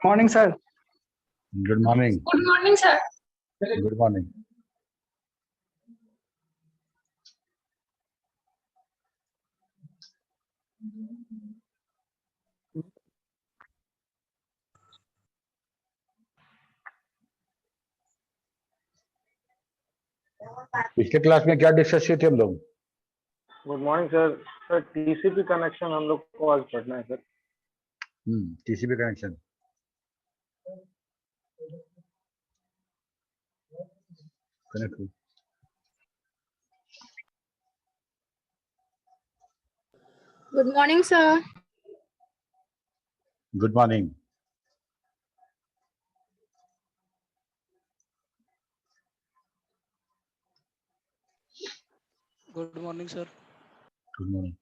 Morning sir. Good morning. Good morning sir. Good morning. पिछले class में क्या discuss किए थे हम लोग? Good morning sir. Sir TCP connection हम लोग को आज पढ़ना है sir. TCP connection. Connect. Good morning sir. Good morning. Good morning sir. Good morning.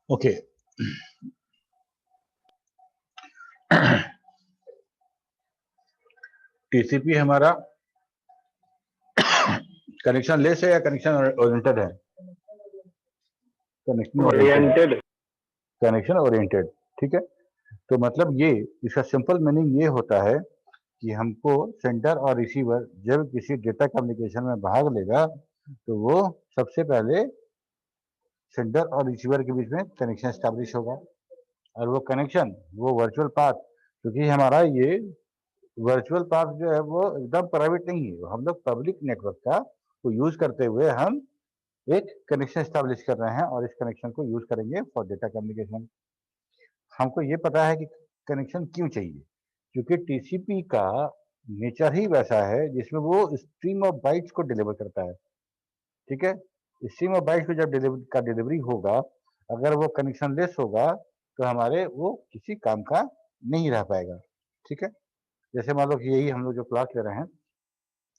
Okay. TCP हमारा कनेक्शन लेस है या कनेक्शन ओरिएंटेड है? Connection oriented. कनेक्शन ओरिएंटेड, ठीक है। तो मतलब ये इसका सिंपल मीनिंग ये होता है कि हमको सेंडर और रिसीवर जब किसी डेटा कम्युनिकेशन में भाग लेगा तो वो सबसे पहले सेंडर और रिसीवर के बीच में कनेक्शन एस्टैब्लिश होगा, और वो कनेक्शन वो वर्चुअल पाथ, क्योंकि हमारा ये वर्चुअल पाथ जो है वो एकदम प्राइवेट नहीं है, हम लोग पब्लिक नेटवर्क का को यूज करते हुए हम एक कनेक्शन एस्टैब्लिश कर रहे हैं, और इस कनेक्शन को यूज करेंगे फॉर डेटा कम्युनिकेशन। हमको ये पता है कि कनेक्शन क्यों चाहिए, क्योंकि टीसीपी का नेचर ही वैसा है जिसमें वो स्ट्रीम ऑफ बाइट्स को डिलीवर करता है, ठीक है। स्ट्रीम ऑफ बाइट्स को जब डिलीवरी होगा, अगर वो कनेक्शन लेस होगा तो हमारे वो किसी काम का नहीं रह पाएगा, ठीक है। जैसे मान लो कि यही हम लोग जो क्लास ले रहे हैं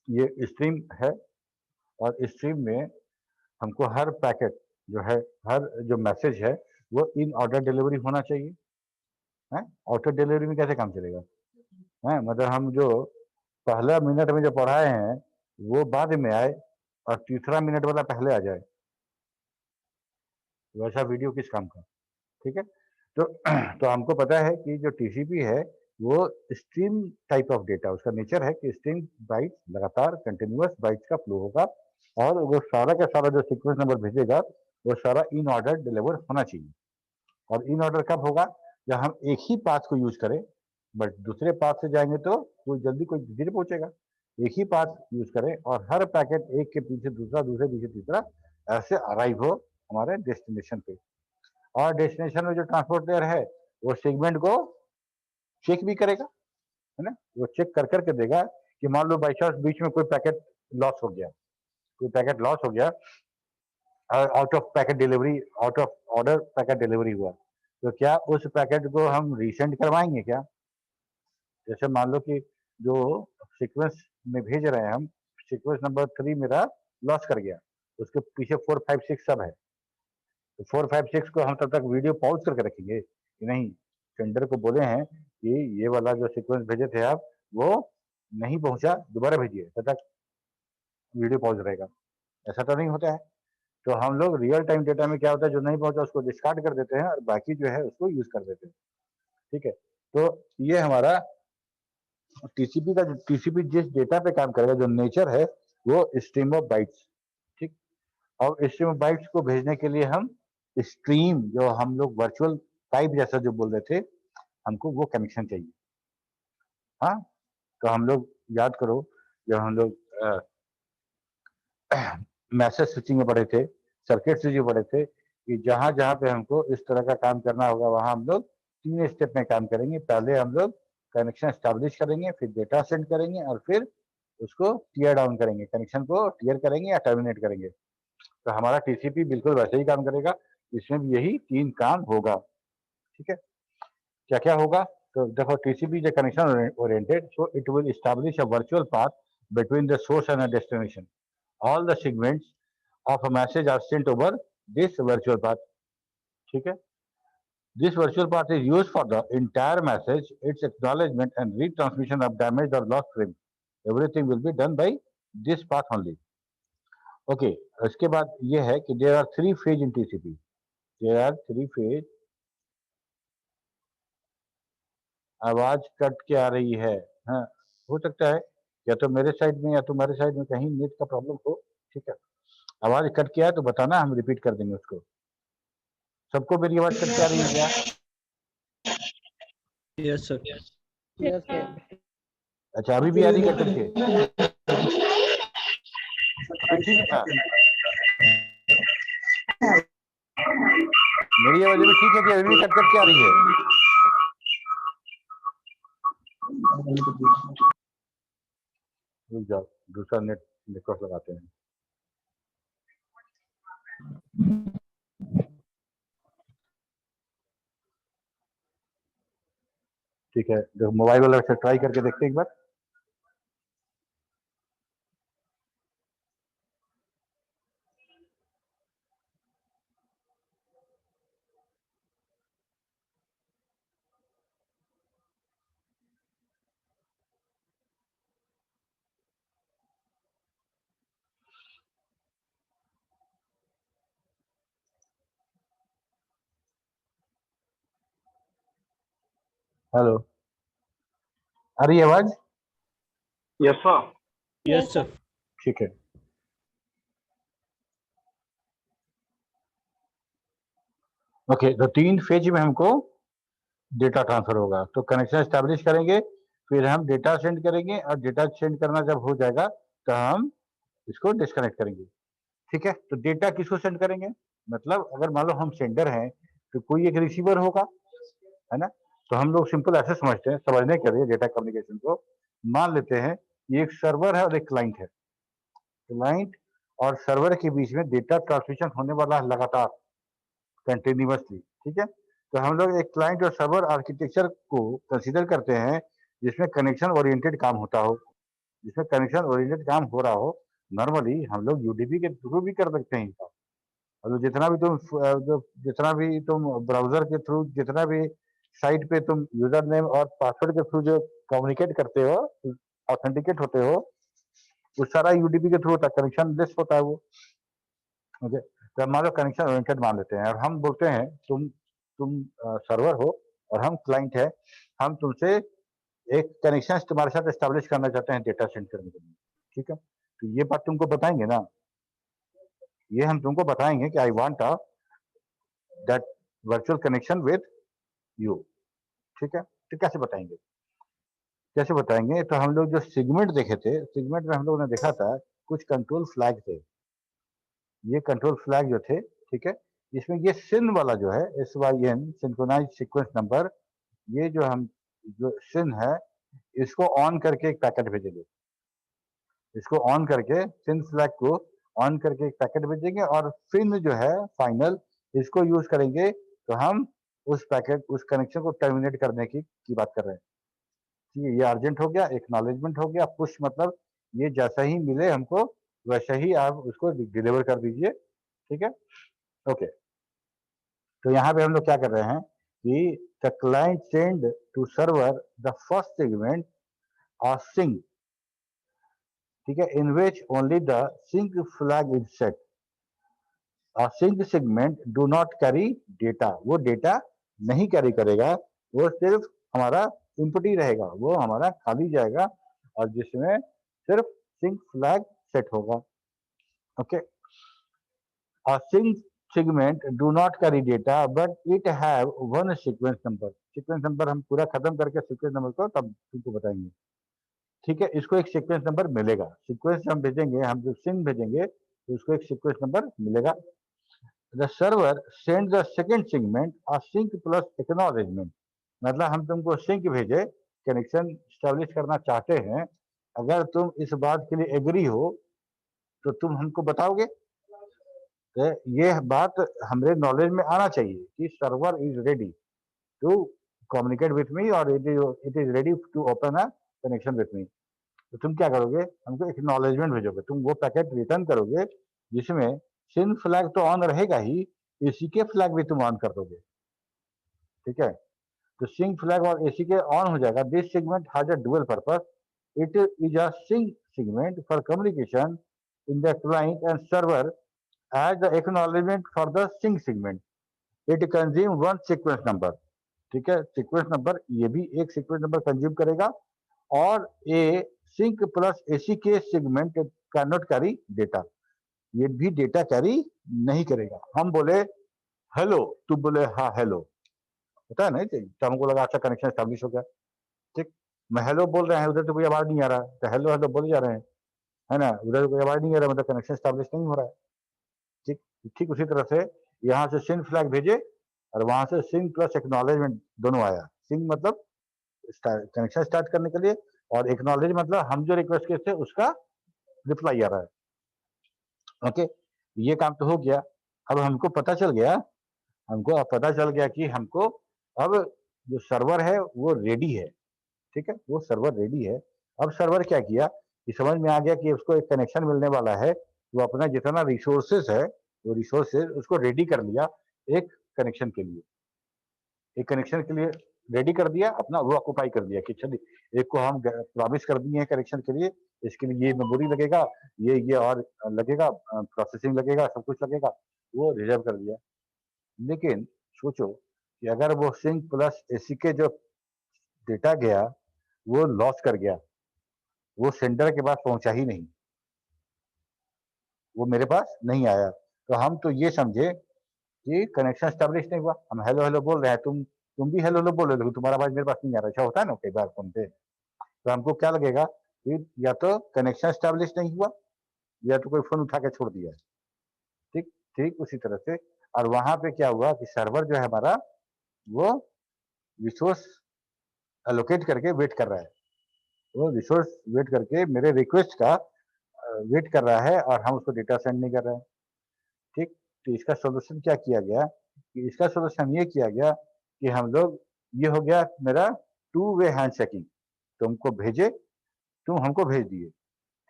ये स्ट्रीम है, और स्ट्रीम में हमको हर पैकेट जो है, हर जो मैसेज है वो इन ऑर्डर डिलीवरी होना चाहिए, है। ऑटो डिलीवरी में कैसे काम चलेगा, है। मतलब हम जो पहला मिनट में जो पढ़ाए हैं वो बाद में आए और तीसरा मिनट वाला पहले आ जाए, वैसा वीडियो किस काम का, ठीक है। तो हमको पता है कि जो टीसीपी है वो स्ट्रीम टाइप ऑफ डेटा, उसका नेचर है कि स्ट्रीम बाइट्स लगातार कंटिन्यूअस बाइट्स का फ्लो होगा, और वो सारा का सारा जो सीक्वेंस नंबर भेजेगा वो सारा इन ऑर्डर डिलीवर होना चाहिए। और इन ऑर्डर कब होगा, जब हम एक ही पाथ को यूज करें, बट दूसरे पाथ से जाएंगे तो वो जल्दी कोई धीरे पहुंचेगा। एक ही पाथ यूज करें और हर पैकेट एक के पीछे दूसरा, दूसरे पीछे तीसरा, ऐसे अराइव हो हमारे डेस्टिनेशन पे। और डेस्टिनेशन में जो ट्रांसपोर्ट लेयर है वो सेगमेंट को चेक भी करेगा, है ना। वो चेक कर करके देगा कि मान लो बाई चांस बीच में कोई पैकेट लॉस हो गया, कोई पैकेट लॉस हो गया, out of packet delivery, out of order packet delivery हुआ, तो क्या उस पैकेट को हम रीसेंड करवाएंगे क्या? जैसे मान लो कि जो सीक्वेंस में भेज रहे हैं हम, सीक्वेंस नंबर 3 मेरा लॉस कर गया, उसके पीछे 4, 5, 6 सब है। तो 4, 5, 6 को हम तब तक वीडियो पॉज करके रखेंगे कि नहीं, सेंडर को बोले हैं कि ये वाला जो सीक्वेंस भेजे थे आप वो नहीं पहुंचा, दोबारा भेजिए, तब तक वीडियो पॉज रहेगा। ऐसा तो नहीं होता है। तो हम लोग रियल टाइम डेटा में क्या होता है, जो नहीं पहुंचा उसको डिस्कार्ड कर देते हैं और बाकी जो है उसको यूज कर देते हैं। ठीक है, तो ये हमारा टीसीपी का, टीसीपी जिस डेटा पे काम करेगा, जो नेचर है वो स्ट्रीम ऑफ बाइट्स। ठीक, और स्ट्रीम ऑफ बाइट्स को भेजने के लिए हम स्ट्रीम, जो हम लोग वर्चुअल पाइप जैसा जो बोल रहे थे, हमको वो कनेक्शन चाहिए। हाँ, तो हम लोग याद करो जब हम लोग मैसेज स्विचिंग में पढ़े थे, सर्किट स्विचिंग में पढ़े थे, कि जहां जहां पे हमको इस तरह का काम करना होगा वहां हम लोग 3 स्टेप में काम करेंगे। पहले हम लोग कनेक्शन एस्टैब्लिश करेंगे, फिर डेटा सेंड करेंगे और फिर उसको टीयर डाउन करेंगे, कनेक्शन को टीयर करेंगे या टर्मिनेट करेंगे। तो हमारा टीसीपी बिल्कुल वैसे ही काम करेगा, इसमें भी यही 3 काम होगा। ठीक है, क्या क्या होगा? तो देखो, TCP is connection oriented, so it will establish a virtual path between the source and a destination. All the segments of a message are sent over this virtual path. ठीक है, this virtual path is used for the entire message, its acknowledgement and retransmission of damaged or lost frame. Everything will be done by this path only. Okay, इसके बाद ये है कि there are 3 phase in TCP. There are 3 phase. आवाज cut के आ रही है। हाँ, हो सकता है या तो मेरे साइड में या तुम्हारे साइड में कहीं नेट का प्रॉब्लम हो। ठीक है, आवाज कट के आए तो बताना, हम रिपीट कर देंगे उसको। सबको मेरी आवाज कट के आ रही है क्या? Yes sir. Yes, sir. अच्छा, अभी भी आ रही कट के? ठीक है था, मेरी आवाज भी ठीक है कि अभी भी कट कट के आ रही है? रुक जाओ, दूसरा नेटवर्क लगाते हैं। ठीक है, जो मोबाइल वाला से ट्राई करके देखते हैं एक बार। हेलो, आ रही है आवाज? Yes, sir. Yes sir. ठीक है, ओके। तो 3 फेज में हमको डेटा ट्रांसफर होगा। तो कनेक्शन एस्टैब्लिश करेंगे, फिर हम डेटा सेंड करेंगे और डेटा सेंड करना जब हो जाएगा तो हम इसको डिस्कनेक्ट करेंगे। ठीक है, तो डेटा किसको सेंड करेंगे? मतलब अगर मान लो हम सेंडर हैं तो कोई एक रिसीवर होगा, है ना? तो हम लोग सिंपल ऐसे समझते हैं, समझने के लिए डेटा कम्युनिकेशन को मान लेते हैं ये एक सर्वर है और एक क्लाइंट है। क्लाइंट और सर्वर के बीच में डेटा ट्रांसमिशन होने वाला है लगातार, कंटिन्यूअसली। ठीक है, तो हम लोग एक क्लाइंट और सर्वर आर्किटेक्चर को कंसीडर करते हैं जिसमें कनेक्शन ओरिएंटेड काम होता हो। जिसमें कनेक्शन ओरिएंटेड काम हो रहा हो, नॉर्मली हम लोग यूडीपी के थ्रू भी कर सकते हैं इनका। मतलब जितना भी तुम ब्राउजर के थ्रू, जितना भी साइट पे तुम यूजर नेम और पासवर्ड के थ्रू जो कम्युनिकेट करते हो, ऑथेंटिकेट होते हो, वो सारा यूडीपी के थ्रू होता है, कनेक्शन लेस होता है वो। ओके, तो हमारा कनेक्शन ओरिएंटेड मान लेते हैं और हम बोलते हैं तुम सर्वर हो और हम क्लाइंट है, हम तुमसे एक कनेक्शन तुम्हारे साथ एस्टैब्लिश करना चाहते हैं डेटा सेंड करने के लिए। ठीक है, तो ये बात तुमको बताएंगे ना, ये हम तुमको बताएंगे कि I want that virtual connection with you. ठीक है, तो कैसे बताएंगे? कैसे बताएंगे? तो हम लोग जो सेगमेंट देखे थे, सेगमेंट में हम लोगों ने देखा था कुछ कंट्रोल फ्लैग थे। ये कंट्रोल फ्लैग जो थे, ठीक है, इसमें ये सिन वाला जो है, SYN सिंक्रोनाइज सीक्वेंस नंबर, ये जो सिन है, इसको ऑन करके एक पैकेट भेजेंगे। इसको ऑन करके, सिन फ्लैग को ऑन करके एक पैकेट भेजेंगे और फिन जो है फाइनल, इसको यूज करेंगे तो हम उस पैकेट, उस कनेक्शन को टर्मिनेट करने की बात कर रहे हैं। ठीक है, ये अर्जेंट हो गया, एक्नॉलेजमेंट हो गया, पुश मतलब ये जैसा ही मिले हमको वैसे ही आप उसको डिलीवर कर दीजिए, ठीक है। ओके, तो यहाँ पे हम लोग क्या कर रहे हैं कि the client send to server the first segment और सिंक, ठीक है, in which only the sync flag is set. और sync segment do not carry data, वो डेटा नहीं कैरी करेगा, वो सिर्फ हमारा इनपुट ही रहेगा, वो हमारा खाली जाएगा और जिसमें सिर्फ सिंक फ्लैग सेट होगा। Okay, a sync segment do not carry data but it have one sequence number। sequence number हम पूरा खत्म करके sequence number को तब तुमको बताएंगे, ठीक है। इसको एक sequence number मिलेगा, sequence हम भेजेंगे, हम जब sync भेजेंगे तो उसको एक sequence number मिलेगा। the server send the second segment a sync plus acknowledgement, मतलब हम तुमको sync भेजे, कनेक्शन स्टैब्लिश करना चाहते हैं, अगर तुम इस बात के लिए एग्री हो तो तुम हमको बताओगे। तो ये बात हमारे नॉलेज में आना चाहिए कि server is ready to communicate with me और it is ready to open a connection with me. तो तुम क्या करोगे, हमको एक्नॉलेजमेंट भेजोगे, तुम वो पैकेट रिटर्न करोगे जिसमें सिन फ्लैग तो ऑन रहेगा ही, एसी के फ्लैग भी तुम ऑन कर दोगे, ठीक है। तो सिंक फ्लैग और एसी के ऑन हो जाएगा। This segment has a dual purpose, it is a sync segment for communication in the client and server as the acknowledgement for the sync segment, it consume one sequence number, ठीक है। Sequence number, ये भी एक sequence number consume करेगा और ए sink plus AC के segment can not carry data, ये भी डेटा कैरी नहीं करेगा। हम बोले हेलो, तू बोले हाँ हेलो, होता है ना, तो हमको लगा अच्छा कनेक्शन स्टैब्लिश हो गया, ठीक। मैं हेलो बोल रहे हैं, उधर तो कोई आवाज नहीं आ रहा है, तो हेलो हेलो बोले जा रहे हैं, है ना, उधर कोई आवाज नहीं आ रहा, मतलब कनेक्शन स्टैब्लिश नहीं हो रहा है, ठीक। ठीक उसी तरह से यहाँ से सिंक फ्लैग भेजे और वहां से सिंक प्लस एक्नॉलेजमेंट दोनों आया। सिंक मतलब कनेक्शन स्टार्ट करने के लिए और एक्नॉलेज मतलब हम जो रिक्वेस्ट किए थे उसका रिप्लाई आ रहा है। ओके, ये काम तो हो गया। अब हमको पता चल गया, हमको अब पता चल गया कि हमको अब जो सर्वर है वो रेडी है, ठीक है, वो सर्वर रेडी है। अब सर्वर क्या किया कि समझ में आ गया कि उसको एक कनेक्शन मिलने वाला है, वो अपना जितना रिसोर्सेज है वो रिसोर्सेज उसको रेडी कर लिया एक कनेक्शन के लिए, एक कनेक्शन के लिए रेडी कर दिया, अपना वो ऑक्यूपाई कर दिया कि चलिए एक को हम प्रॉमिस कर दिए हैं कनेक्शन के लिए, इसके लिए ये मेमोरी लगेगा, ये और लगेगा, प्रोसेसिंग लगेगा, सब कुछ लगेगा, वो रिजर्व कर दिया। लेकिन सोचो कि अगर वो सिंक प्लस एसी के जो डेटा गया वो लॉस कर गया, वो सेंडर के पास पहुंचा ही नहीं, वो मेरे पास नहीं आया, तो हम तो ये समझे कि कनेक्शन स्टैब्लिश नहीं हुआ। हम हेलो हेलो बोल रहे हैं, तुम भी हेलो हेलो बोल रहे हो, तुम्हारा आवाज मेरे पास नहीं आ रहा, ऐसा होता है ना कई बार फोन पे। तो हमको क्या लगेगा कि या तो कनेक्शन स्टैब्लिश नहीं हुआ या तो कोई फोन उठा के छोड़ दिया, ठीक। ठीक उसी तरह से और वहां पे क्या हुआ कि सर्वर जो है हमारा वो रिसोर्स एलोकेट करके वेट कर रहा है, वो रिसोर्स वेट करके मेरे रिक्वेस्ट का वेट कर रहा है और हम उसको डेटा सेंड नहीं कर रहे हैं, ठीक। तो इसका सोल्यूशन क्या किया गया कि इसका सोल्यूशन ये किया गया कि हम लोग, ये हो गया मेरा टू वे हैंड शेकिंग, तुमको भेजे, तुम हमको भेज दिए,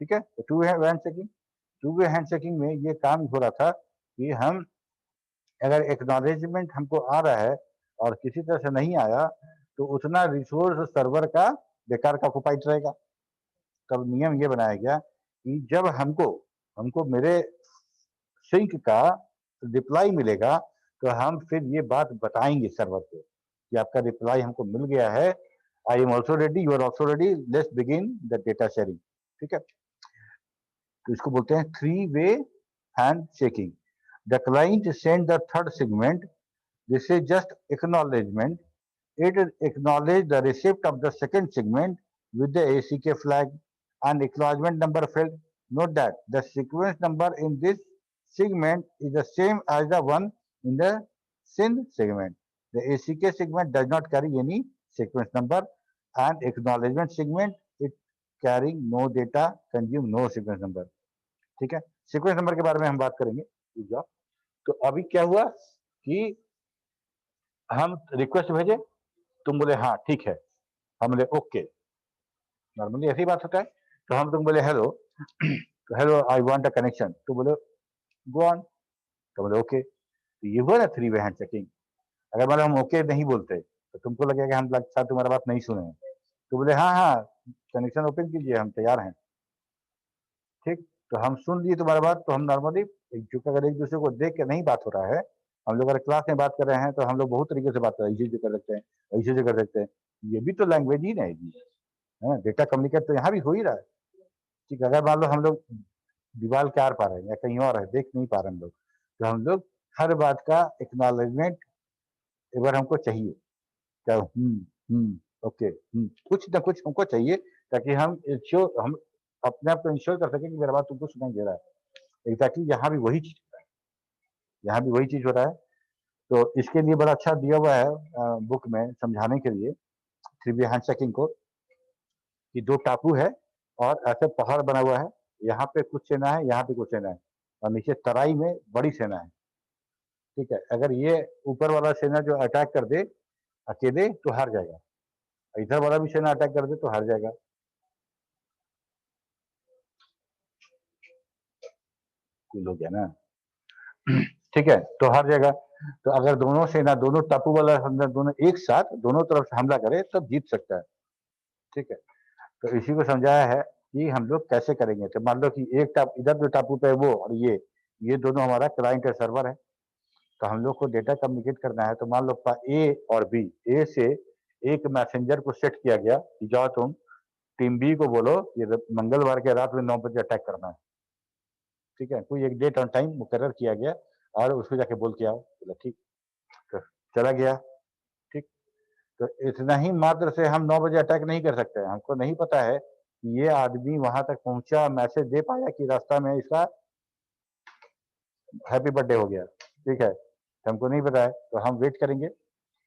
ठीक है। तो two way hand shaking, two way hand shaking में ये काम हो रहा था कि हम अगर एक्नॉलेजमेंट हमको आ रहा है और किसी तरह से नहीं आया तो उतना रिसोर्स सर्वर का बेकार का ऑक्युपाइड रहेगा। तब नियम ये बनाया गया कि जब हमको हमको मेरे सिंक का रिप्लाई मिलेगा तो हम फिर ये बात बताएंगे सर्वर को कि आपका रिप्लाई हमको मिल गया है, I am also ready, you are also ready, let's begin the data sharing, ठीक है। तो इसको बोलते हैं three way handshaking. The client send the third segment, this is just acknowledgement, it acknowledge the receipt of the second segment with the ACK flag and acknowledgement number field. Note that the sequence number in this segment is the same as the one in the SYN segment. The ACK segment does not carry any sequence number and acknowledgement segment it carrying no data, consume no sequence number. ठीक है, sequence number के बारे में हम बात करेंगे। तो अभी क्या हुआ कि हम रिक्वेस्ट भेजे, तुम बोले हाँ ठीक है, हम बोले ओके, नॉर्मली ऐसी बात होता है। तो हम तुम बोले hello, hello I want a connection, तो बोले गो ऑन, तो बोले ओके। तो ये हुआ ना 3 वे हैंड चेकिंग। अगर मतलब हम ओके नहीं बोलते तो तुमको लगेगा कि हम लगता तुम्हारा बात नहीं सुने हैं, तो बोले हाँ हाँ कनेक्शन ओपन कीजिए, हम तैयार हैं। ठीक, तो हम सुन लिए तुम्हारा बात, तो हम नॉर्मली क्योंकि अगर एक दूसरे को देख के नहीं बात हो रहा है, हम लोग अगर क्लास में बात कर रहे हैं तो हम लोग बहुत तरीके से बात कर रहे हैं, ऐसे कर सकते हैं, ऐसे कर सकते हैं, ये भी तो लैंग्वेज ही नहीं है, डेटा कम्युनिकेट तो यहाँ भी हो ही रहा है। ठीक, अगर मान लो हम लोग दीवार के आर पार है या कहीं और है, देख नहीं पा रहे हम लोग, तो हम लोग हर बात का एक्नॉलेजमेंट एक बार हमको चाहिए, क्या ओके, कुछ ना कुछ हमको चाहिए, ताकि हम इंश्योर, हम अपने आप को इंश्योर कर सकें कि मेरा बात तुमको सुनाई दे रहा है। एग्जैक्टली यहाँ भी वही चीज हो रहा है, यहाँ भी वही चीज हो रहा है। तो इसके लिए बड़ा अच्छा दिया हुआ है बुक में समझाने के लिए 3 वे हैंड चेकिंग को, कि 2 टापू है और ऐसे पहाड़ बना हुआ है, यहाँ पे कुछ सेना है, यहाँ पे कुछ सेना है, और नीचे तराई में बड़ी सेना है। ठीक है, अगर ये ऊपर वाला सेना जो अटैक कर दे अकेले तो हार जाएगा, इधर वाला भी सेना अटैक कर दे तो हार जाएगा। कुल हो गया ना। ठीक है, तो हार जाएगा। तो अगर दोनों सेना, दोनों टापू वाला सेना दोनों एक साथ दोनों तरफ से हमला करे तब जीत सकता है। ठीक है, तो इसी को समझाया है कि हम लोग कैसे करेंगे। तो मान लो कि एक टापू, इधर जो टापू पे है वो और ये दोनों हमारा क्लाइंट और सर्वर है, तो हम लोग को डेटा कम्युनिकेट करना है। तो मान लो ए और बी, ए से एक मैसेंजर को सेट किया गया कि जाओ तुम टीम बी को बोलो ये मंगलवार के रात में 9 बजे अटैक करना है। ठीक है, कोई एक डेट और टाइम मुकर्रर किया गया और उसको जाके बोल के आओ, बोला ठीक, तो चला गया। ठीक, तो इतना ही मात्र से हम 9 बजे अटैक नहीं कर सकते, हमको नहीं पता है कि ये आदमी वहां तक पहुंचा, मैसेज दे पाया कि रास्ता में इसका हैप्पी बर्थडे हो गया। ठीक है, तो हमको नहीं पता है, तो हम वेट करेंगे।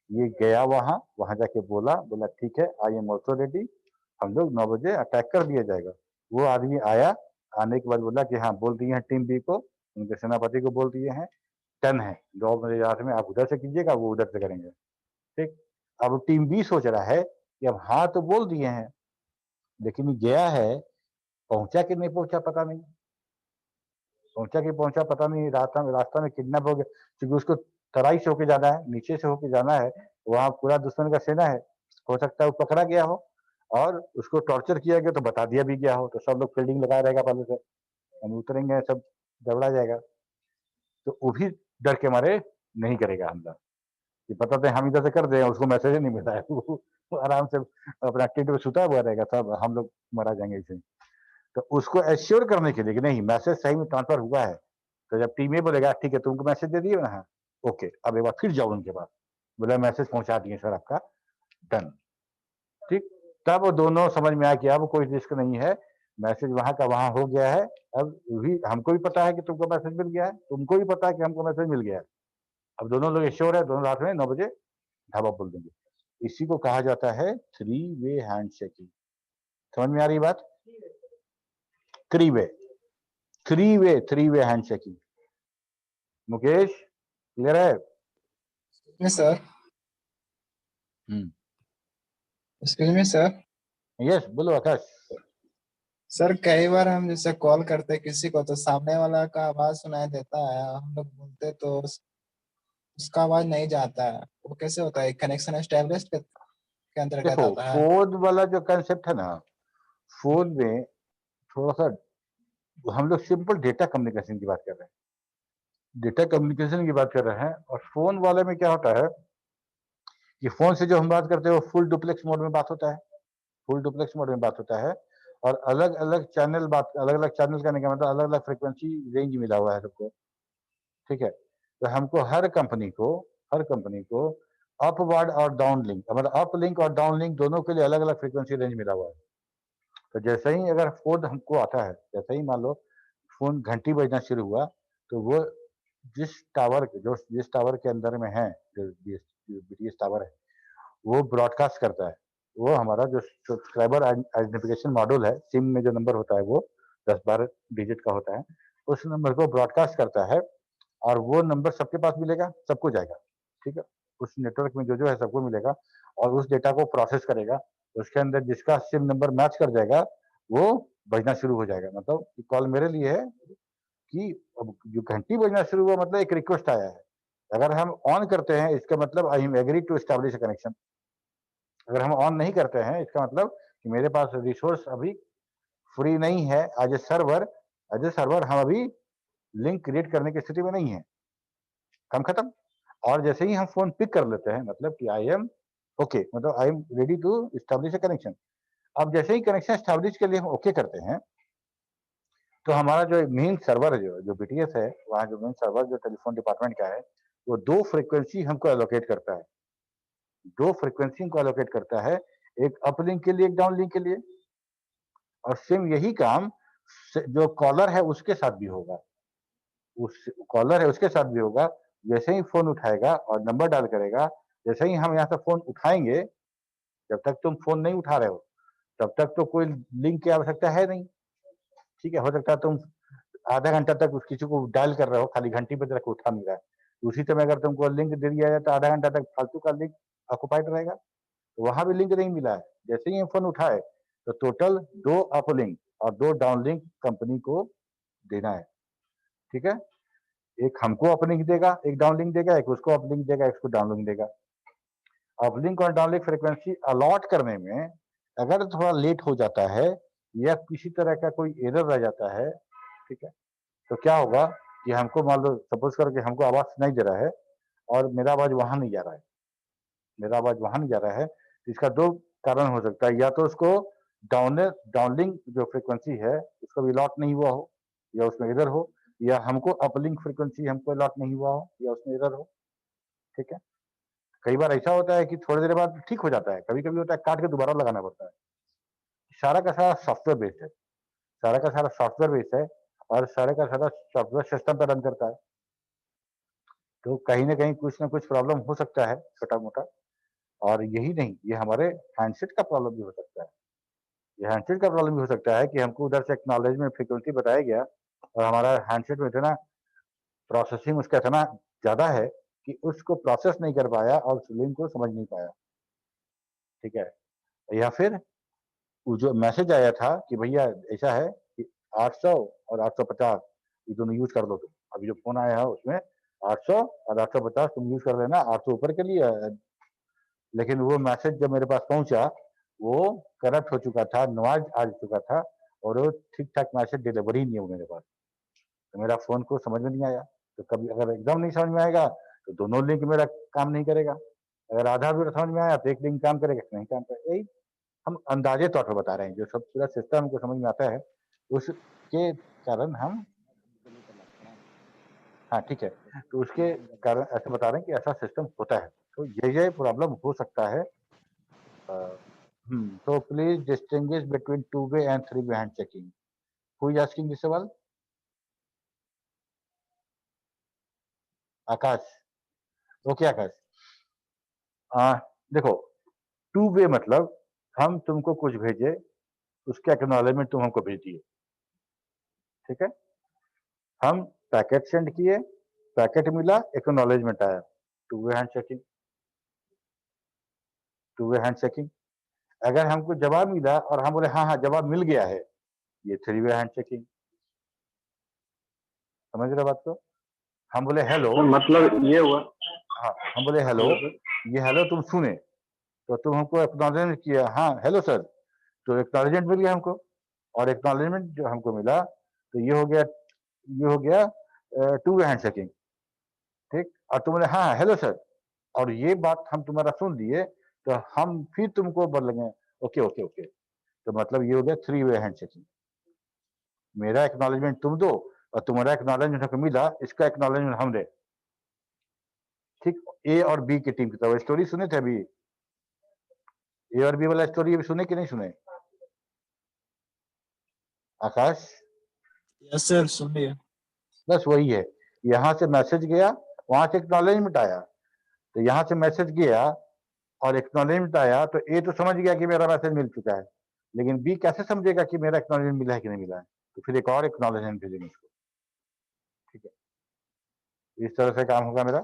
ये गया वहां, वहां जाके बोला, बोला ठीक है आई एम ऑल्सो रेडी, हम लोग 9 बजे अटैक कर दिया जाएगा। वो आदमी आया, आने के बाद बोला कि हाँ बोल दिए हैं टीम बी को, उनके सेनापति को बोल दिए हैं, टन है 9 बजे रात में आप उधर से कीजिएगा, वो उधर से करेंगे। ठीक, अब टीम बी सोच रहा है कि अब हाँ तो बोल दिए हैं, लेकिन ये गया है, पहुंचा कि नहीं पहुंचा पता नहीं, पहुंचा कि पहुंचा पता नहीं, रास्ता में किडनैप हो गया, क्योंकि उसको तराई से होके जाना है, नीचे से होके जाना है, वहां पूरा दुश्मन का सेना है, हो सकता है वो पकड़ा गया हो और उसको टॉर्चर किया गया तो बता दिया भी गया हो, तो सब लोग फील्डिंग लगाया रहेगा पहले से, हम उतरेंगे सब गड़बड़ा जाएगा, तो वो भी डर के मारे नहीं करेगा हमला, कि पता था हम इधर से कर दें, उसको मैसेज ही नहीं मिला है, वो आराम से अपना टेंट में सुता हुआ रहेगा, सब हम लोग मरा जाएंगे इसे। तो उसको एश्योर करने के लिए कि नहीं मैसेज सही में ट्रांसफर हुआ है, तो जब टीम ए बोलेगा ठीक है तुमको मैसेज दे दिए ना, हाँ ओके, अब एक बार फिर जाओ उनके पास, बोला मैसेज पहुंचा दिए सर आपका, डन। ठीक, तब वो दोनों समझ में आया कि अब कोई रिस्क नहीं है, मैसेज वहां का वहां हो गया है, अब भी हमको भी पता है कि तुमको मैसेज मिल गया है, तुमको भी पता है कि हमको मैसेज मिल गया है, अब दोनों लोग एश्योर है, दोनों रात में 9 बजे ढाबा बोल देंगे। इसी को कहा जाता है 3 वे हैंड शेकिंग। समझ में आ रही बात? 3 वे, 3 way hand shaking. Mukesh clear है? Yes, sir. Excuse me, sir. Yes बोलो आकाश। सर कई बार हम जैसे कॉल करते हैं किसी को तो सामने वाला का आवाज सुनाई देता है, हम लोग बोलते तो उसका आवाज नहीं जाता है, वो कैसे होता है? कनेक्शन एस्टेब्लिश के अंतर्गत देखो आता है। फोन वाला जो कंसेप्ट है ना, फोन में थोड़ा सा हम लोग सिंपल डेटा कम्युनिकेशन की बात कर रहे हैं, डेटा कम्युनिकेशन की बात कर रहे हैं, और फोन वाले में क्या होता है कि फोन से जो हम बात करते हैं वो फुल डुप्लेक्स मोड में बात होता है, फुल डुप्लेक्स मोड में बात होता है, और अलग अलग चैनल बात, अलग अलग चैनल करने का मतलब अलग अलग फ्रिक्वेंसी रेंज मिला हुआ है सबको। ठीक है, तो हमको हर कंपनी को अपवर्ड और डाउन लिंक, मतलब अप लिंक और डाउन लिंक दोनों के लिए अलग अलग फ्रिक्वेंसी रेंज मिला हुआ है। तो जैसे ही अगर फोन हमको आता है, जैसे ही मान लो फोन घंटी बजना शुरू हुआ, तो वो जिस टावर के अंदर में है, जो बीटीएस टावर है, वो ब्रॉडकास्ट करता है, वो हमारा जो सब्सक्राइबर आइडेंटिफिकेशन मॉड्यूल है, सिम में जो नंबर होता है वो 10-12 डिजिट का होता है, उस नंबर को ब्रॉडकास्ट करता है, और वो नंबर सबके पास मिलेगा, सबको जाएगा। ठीक है, उस नेटवर्क में जो जो है सबको मिलेगा, और उस डेटा को प्रोसेस करेगा, उसके अंदर जिसका सिम नंबर मैच कर जाएगा वो बजना शुरू हो जाएगा। मतलब कॉल मेरे लिए है कि अब जो घंटी बजना शुरू हुआ मतलब एक रिक्वेस्ट आया है। अगर हम ऑन करते हैं इसका मतलब I am agree to establish a connection. अगर हम ऑन नहीं करते हैं इसका मतलब कि मेरे पास रिसोर्स अभी फ्री नहीं है एज ए सर्वर हम अभी लिंक क्रिएट करने की स्थिति में नहीं है। काम खत्म। और जैसे ही हम फोन पिक कर लेते हैं मतलब कि आई एम ओके, मतलब I am ready to establish a connection. अब जैसे ही कनेक्शन एस्टैब्लिश के लिए हम ओके करते हैं तो हमारा जो मेन सर्वर है जो बीटीएस है, वहाँ जो मेन सर्वर जो टेलीफोन डिपार्टमेंट का है, वो 2 फ्रीक्वेंसी हमको एलोकेट करता है। 2 फ्रीक्वेंसी हमको एलोकेट करता है, एक अपलिंक के लिए, एक डाउनलिंक के लिए। और सेम यही काम जो कॉलर है उसके साथ भी होगा। उस कॉलर है उसके साथ भी होगा। जैसे ही फोन उठाएगा और नंबर डायल करेगा, जैसे ही हम यहाँ से फोन उठाएंगे, जब तक तुम फोन नहीं उठा रहे हो तब तक तो कोई लिंक की आवश्यकता है नहीं। ठीक है, हो सकता है तुम आधा घंटा तक उस किसी को डायल कर रहे हो, खाली घंटी पे रख उठा नहीं रहा है। उसी समय अगर तुमको लिंक दे दिया जाए तो आधा घंटा तक फालतू का लिंक ऑक्युपाइड रहेगा। तो वहां भी लिंक नहीं मिला है। जैसे ही फोन उठाए तो टोटल 2 अप लिंक और 2 डाउन लिंक कंपनी को देना है। ठीक है, एक हमको अपलिंक देगा, एक डाउनलिंक देगा, एक उसको अपलिंक देगा, एक उसको डाउनलिंक देगा। अपलिंक और डाउनलिंक फ्रीक्वेंसी अलॉट करने में अगर थोड़ा लेट हो जाता है या किसी तरह का कोई एरर रह जाता है, ठीक है, तो क्या होगा कि हमको मान लो सपोज करके हमको आवाज सुनाई दे रहा है और मेरा आवाज वहां नहीं जा रहा है, मेरा आवाज वहां नहीं जा रहा है, तो इसका 2 कारण हो सकता है। या तो उसको डाउनलिंक जो फ्रीक्वेंसी है उसको भी अलॉट नहीं हुआ हो या उसमें एरर हो, या हमको अपलिंक फ्रीक्वेंसी हमको अलॉट नहीं हुआ हो या उसमें एरर हो। ठीक है, कई बार ऐसा होता है कि थोड़ी देर बाद ठीक हो जाता है, कभी कभी होता है काट के दोबारा लगाना पड़ता है। सारा का सारा सॉफ्टवेयर बेस्ड है, सारा का सारा सॉफ्टवेयर बेस्ड है और सारे का सारा सॉफ्टवेयर सिस्टम पर रन करता है। तो कहीं ना कहीं कुछ ना कुछ प्रॉब्लम हो सकता है छोटा मोटा। और यही नहीं, ये हमारे हैंडसेट का प्रॉब्लम भी हो सकता है। ये हैंडसेट का प्रॉब्लम भी हो सकता है कि हमको उधर से एक्नॉलेजमेंट फ्रीक्वेंसी बताया गया और हमारा हैंडसेट में इतना प्रोसेसिंग उसका इतना ज़्यादा है कि उसको प्रोसेस नहीं कर पाया और उस लिंक को समझ नहीं पाया। ठीक है, या फिर वो जो मैसेज आया था कि भैया ऐसा है कि 800 और 850 ये दोनों यूज कर लो तुम। अभी जो फ़ोन आया है उसमें 800 और 850 तुम यूज कर लेना, 800 ऊपर के लिए। लेकिन वो मैसेज जब मेरे पास पहुंचा वो करप्ट हो चुका था, नॉइज़ आ चुका था और वो ठीक-ठाक मैसेज डिलीवर ही नहीं हुआ मेरे पास। तो मेरा फ़ोन को समझ में नहीं आया। तो कभी अगर एकदम नहीं समझ में आएगा तो दोनों लिंक मेरा काम नहीं करेगा। अगर आधा भी समझ में आया तो एक लिंक काम करेगा, नहीं काम करेगा। यही हम अंदाजे तौर पर बता रहे हैं, जो सब पूरा सिस्टम हमको समझ में आता है उसके कारण हम हाँ, ठीक है। तो उसके कारण ऐसे बता रहे हैं कि ऐसा सिस्टम होता है। तो ये प्रॉब्लम हो सकता है। So please distinguish between two-way and three-way hand checking. Who is asking this सवाल? आकाश। ओके आकाश। देखो, टू वे मतलब हम तुमको कुछ भेजे, उसके एक्नॉलेजमेंट तुम हमको भेज दिए। ठीक है, हम पैकेट सेंड किए, पैकेट मिला, एक्नॉलेजमेंट आया। Two way hand checking. Two way hand checking. अगर हमको जवाब मिला और हम बोले हाँ हाँ जवाब मिल गया है, ये थ्री वे हैंड चेकिंग। समझ रहे बात को? हम बोले हेलो, मतलब ये हुआ। हाँ हम बोले हेलो, ये हेलो तुम सुने तो तुम हमको एक्नॉलेजमेंट किया, हाँ हेलो सर, तो एक्नॉलेजमेंट मिल गया हमको। और एक्नॉलेजमेंट जो हमको मिला तो ये हो गया टू वे हैंड शेकिंग। ठीक, और तुम बोले हाँ हेलो सर, और ये बात हम तुम्हारा सुन लिए तो हम फिर तुमको बोलेंगे ओके ओके ओके। तो मतलब ये हो गया थ्री वे हैंड शेकिंग। मेरा एक्नॉलेजमेंट तुम दो और तुम्हारा एक्नॉलेजमेंट हमको मिला, इसका एक्नॉलेजमेंट हम दे। ठीक, ए और बी की टीम की तरफ स्टोरी सुने थे अभी, ए और बी वाला स्टोरी अभी सुने कि नहीं सुने? आकाश। यस सर, सुन लिया। बस वही है, यहाँ से मैसेज गया, वहां से एक्नॉलेजमेंट आया, तो यहाँ से मैसेज गया और एक्नॉलेजमेंट आया तो ए तो समझ गया कि मेरा मैसेज मिल चुका है, लेकिन बी कैसे समझेगा कि मेरा एक्नॉलेजमेंट मिला है कि नहीं मिला है? तो फिर एक और एक्नॉलेजमेंट भेजेंगे उसको। ठीक है, इस तरह से काम होगा मेरा।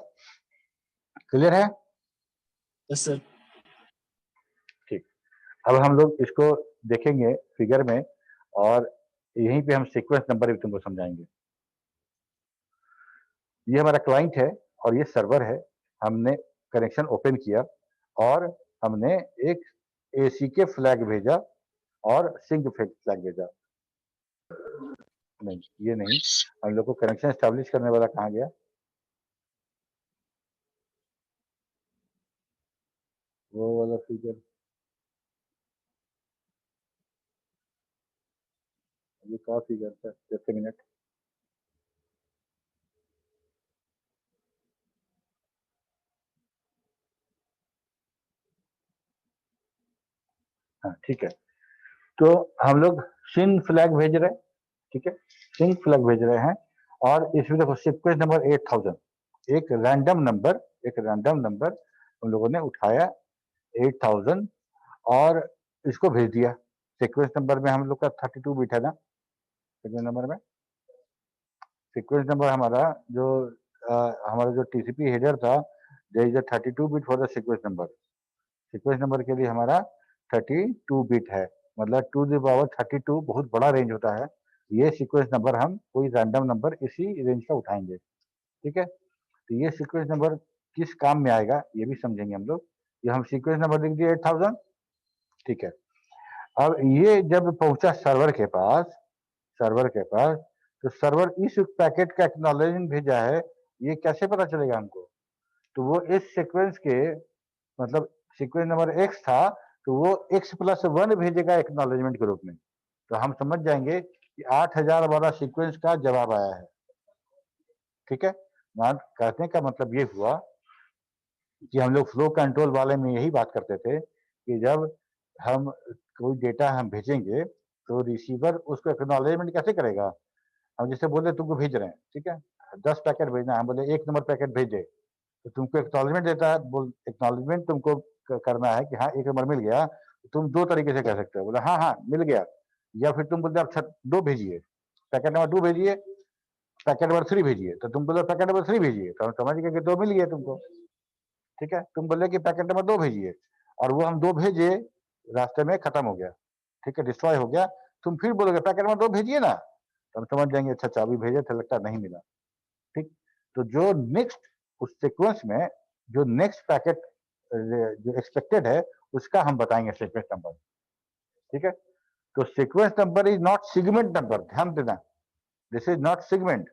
क्लियर है? Yes sir. ठीक, अब हम लोग इसको देखेंगे फिगर में। और यहीं पे हम सीक्वेंस नंबर भी तुमको समझाएंगे। ये हमारा क्लाइंट है और ये सर्वर है। हमने कनेक्शन ओपन किया और हमने एक ACK फ्लैग भेजा और सिंक फ्लैग भेजा। नहीं, ये नहीं, हम लोग को कनेक्शन एस्टेब्लिश करने वाला कहाँ गया? वो वाला फिगर, ये कहाँ फिगर था? Just a minute. हाँ ठीक है, तो हम लोग सिन फ्लैग भेज रहे हैं, ठीक है, सिंक फ्लैग भेज रहे हैं और इसमें देखो सीक्वेंस नंबर 8000, एक रैंडम नंबर हम लोगों ने उठाया 8000 और इसको भेज दिया। सीक्वेंस नंबर में हम लोग का 32 बिट है ना, सीक्वेंस नंबर में सीक्वेंस नंबर हमारा जो TCP हेडर था, there is a 32 bit for the sequence number. Sequence number के लिए हमारा 32 बिट है, मतलब 2 द पावर 32 बहुत बड़ा रेंज होता है। ये सीक्वेंस नंबर हम कोई रैंडम नंबर इसी रेंज का उठाएंगे, ठीक है। तो ये सीक्वेंस नंबर किस काम में आएगा ये भी समझेंगे हम लोग। ये हम सीक्वेंस नंबर लिख दिए 8000, ठीक है। अब ये जब पहुंचा सर्वर के पास तो सर्वर इस पैकेट का एक्नॉलेजमेंट भेजा है, ये कैसे पता चलेगा हमको? तो वो इस सीक्वेंस के, मतलब सीक्वेंस नंबर x था तो वो x+1 भेजेगा एक्नॉलेजमेंट के रूप में। तो हम समझ जाएंगे कि 8000 वाला सीक्वेंस का जवाब आया है, ठीक है। कहने का मतलब ये हुआ कि हम लोग फ्लो कंट्रोल वाले में यही बात करते थे कि जब हम कोई डेटा हम भेजेंगे तो रिसीवर उसको एक्नॉलेजमेंट कैसे करेगा? हम जैसे बोले तुमको भेज रहे हैं, ठीक है, 10 पैकेट भेजना है, हम बोले 1 नंबर पैकेट भेजे तो तुमको एक्नॉलेजमेंट देता है, बोल एक्नॉलेजमेट तुमको करना है कि हाँ 1 नंबर मिल गया। तुम 2 तरीके से कह सकते हो, बोले हाँ हाँ मिल गया, या फिर तुम बोलते आप 2 भेजिए, पैकेट नंबर 2 भेजिए, पैकेट नंबर 3 भेजिए, तो तुम बोले पैकेट नंबर 3 भेजिए, तो हम समझ गए कि 2 मिल गया तुमको, ठीक है। तुम बोले कि पैकेट नंबर 2 भेजिए और वो हम 2 भेजे, रास्ते में खत्म हो गया, ठीक है, डिस्ट्रॉय हो गया। तुम फिर बोलोगे पैकेट नंबर 2 भेजिए ना, तो हम समझ जाएंगे अच्छा चाबी भेजे थे, लगता नहीं मिला, ठीक। तो जो नेक्स्ट उस सीक्वेंस में जो नेक्स्ट पैकेट जो एक्सपेक्टेड है उसका हम बताएंगे सीक्वेंस नंबर, ठीक है। तो sequence number is not segment number, ध्यान देना, दिस इज नॉट सेगमेंट,